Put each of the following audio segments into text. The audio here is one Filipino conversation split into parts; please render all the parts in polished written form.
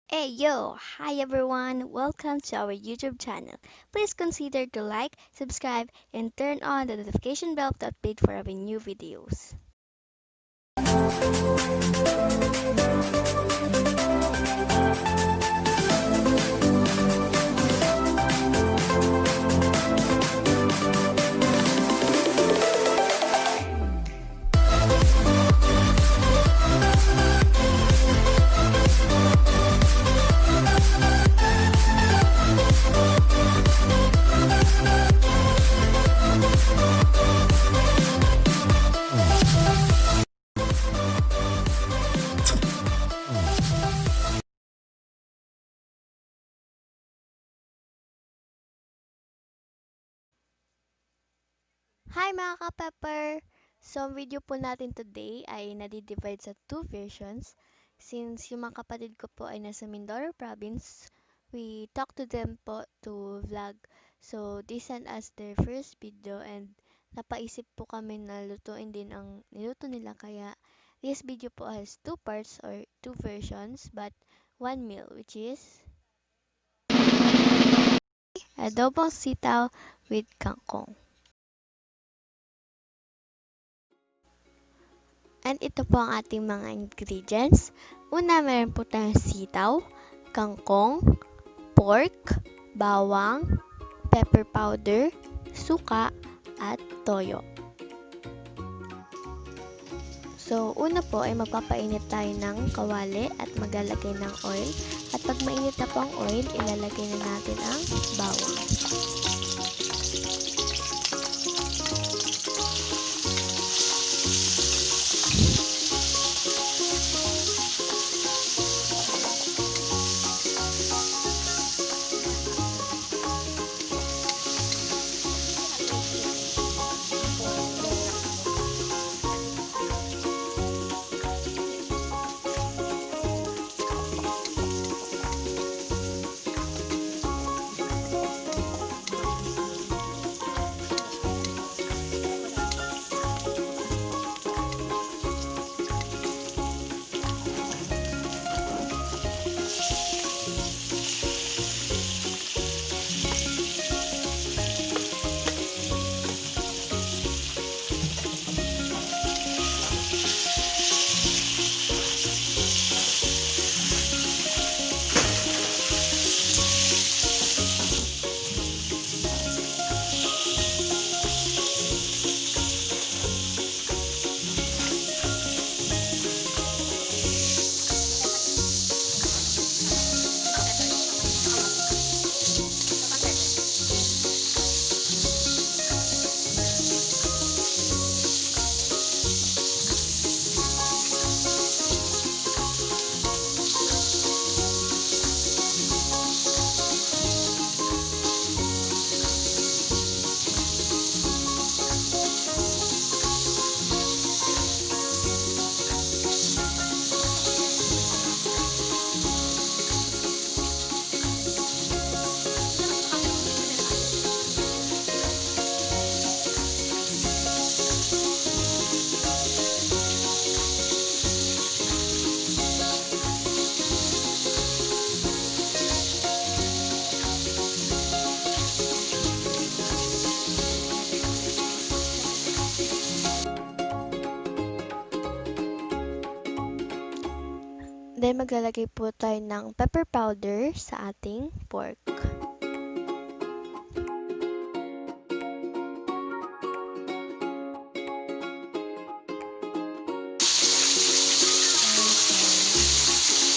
Hey yo, hi everyone, welcome to our YouTube channel. Please consider to like, subscribe, and turn on the notification bell to update for our new videos. Hi mga ka-pepper! So, ang video po natin today ay nadi-divide sa two versions. Since yung mga kapatid ko po ay nasa Mindoro province, we talk to them po to vlog. So, they sent us their first video and napaisip po kami na lutuin din ang niluto nila. Kaya, this video po has two parts or two versions but one meal which is adobong sitaw with kangkong. And ito po ang ating mga ingredients. Una, meron po tayong sitaw, kangkong, pork, bawang, pepper powder, suka, at toyo. So, una po ay magpapainit tayo ng kawali at maglalagay ng oil. At pag mainit na po ang oil, ilalagay na natin ang bawang. Then, maglalagay po tayo ng pepper powder sa ating pork.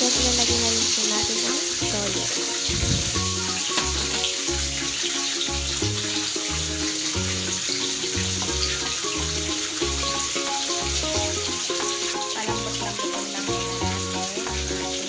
Then, ilalagay na rin po natin ang toyo. Palambot-lambotin lang muna natin ang ating pork.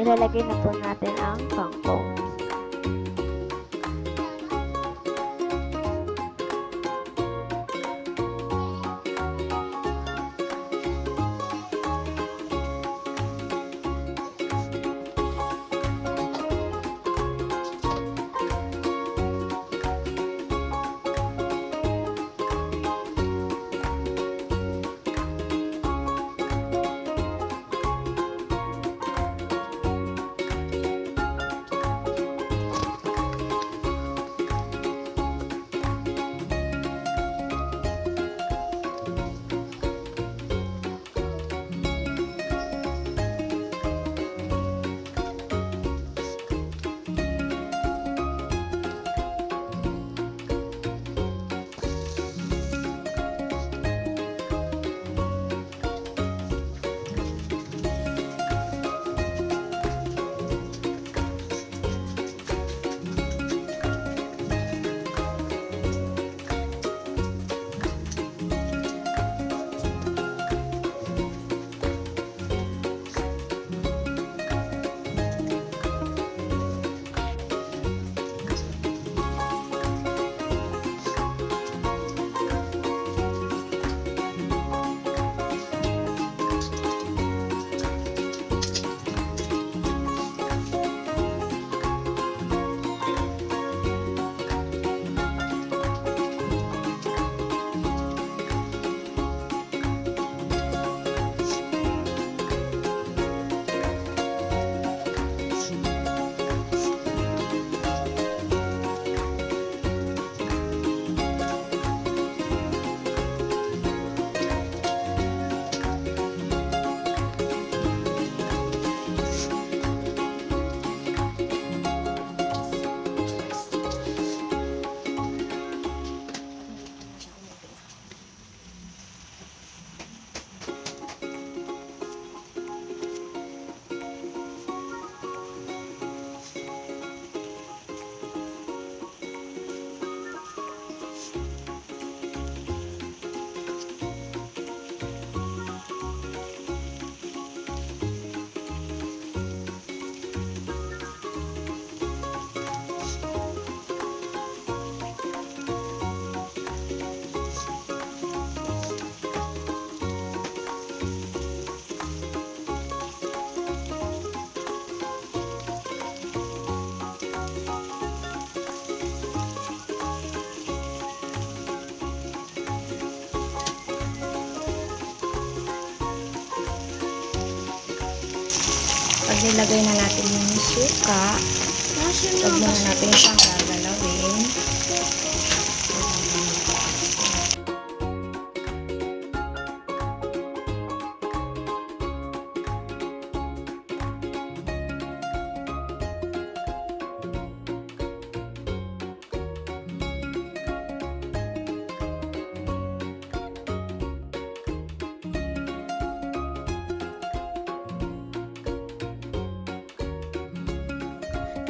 ilalagay na po natin ang kangkong. Pag nilagay na natin yung suka, huwag muna natin siyang gagalawin.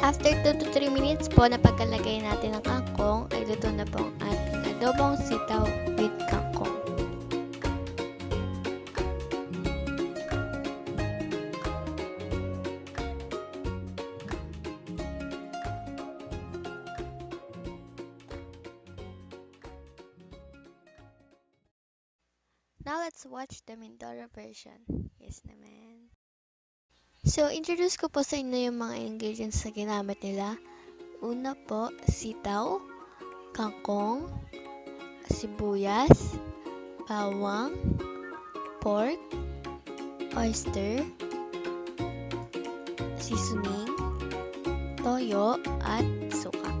After 2 to 3 minutes po na pagkalagay natin ng kangkong, ay luto na po ang ating adobong sitaw with kangkong. Now let's watch the Mindoro version. Yes naman. So, introduce ko po sa inyo yung mga ingredients na ginamit nila. Una po, sitaw, kangkong, sibuyas, bawang, pork, oyster, seasoning, toyo, at suka.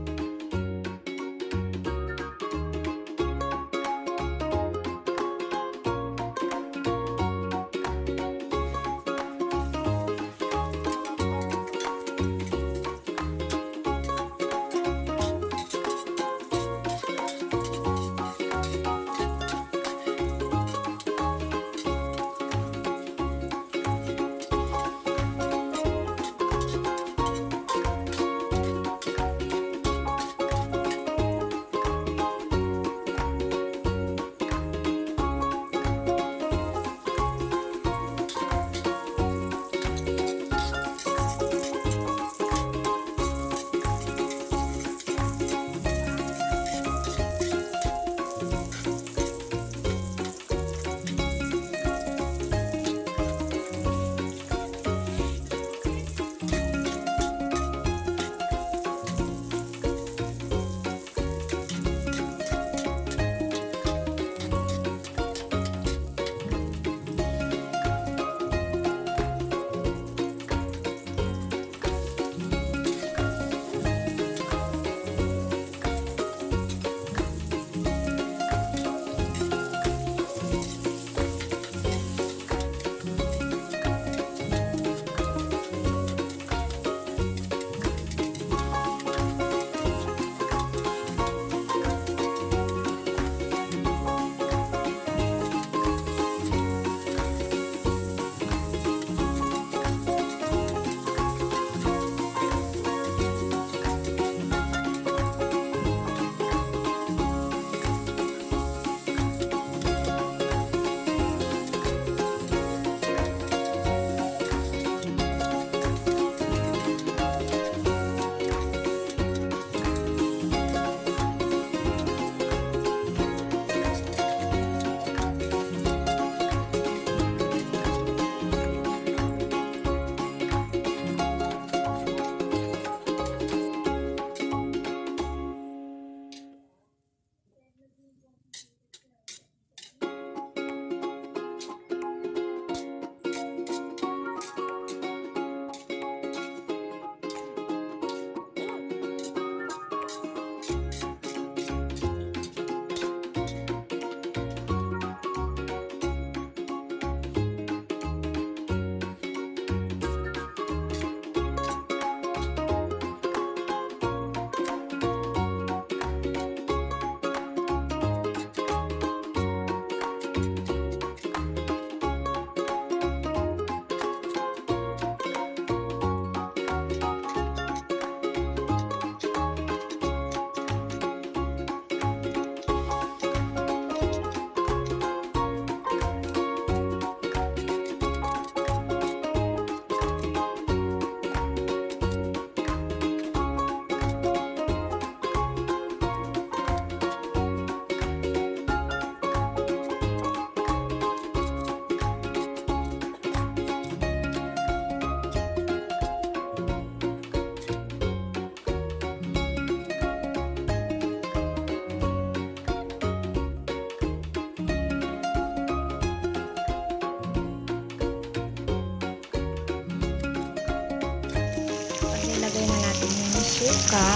suka.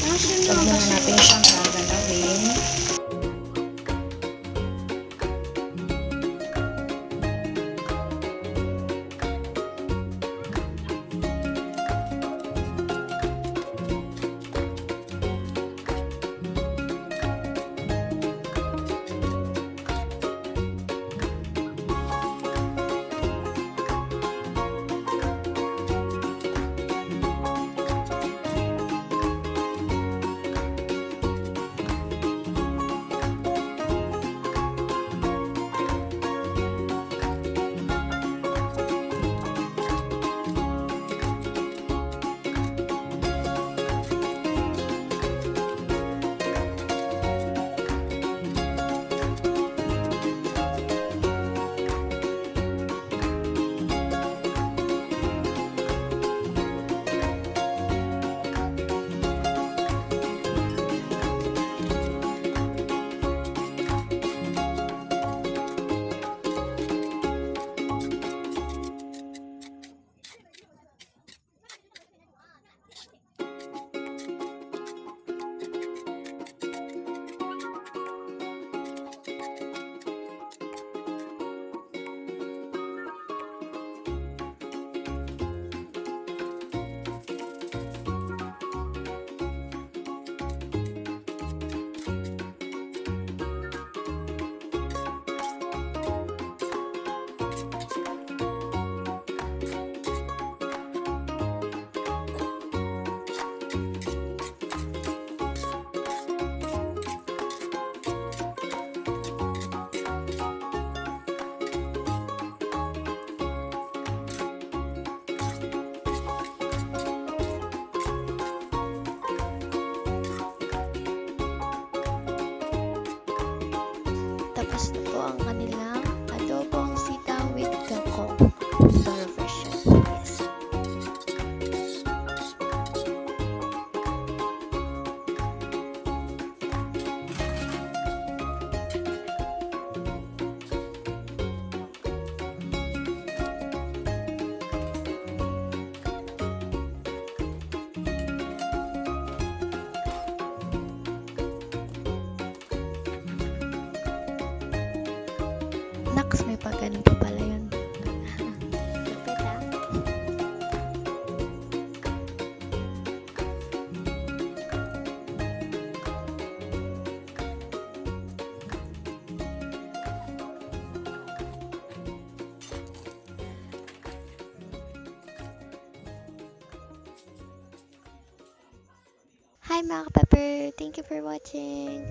Huwag muna natin siyang gagalawin. Tapos na po ang kanilang adobong sitaw with kangkong. Toro version. Yes. Naks, may pagganun pa pala yun. Lupit ah. Hi mga kapepper! Thank you for watching!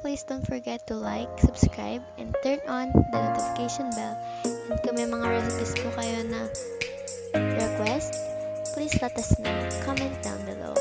Please don't forget to like, subscribe, and turn on the notification bell. And kung may mga recipes po kayo na request, please let us know. Comment down below.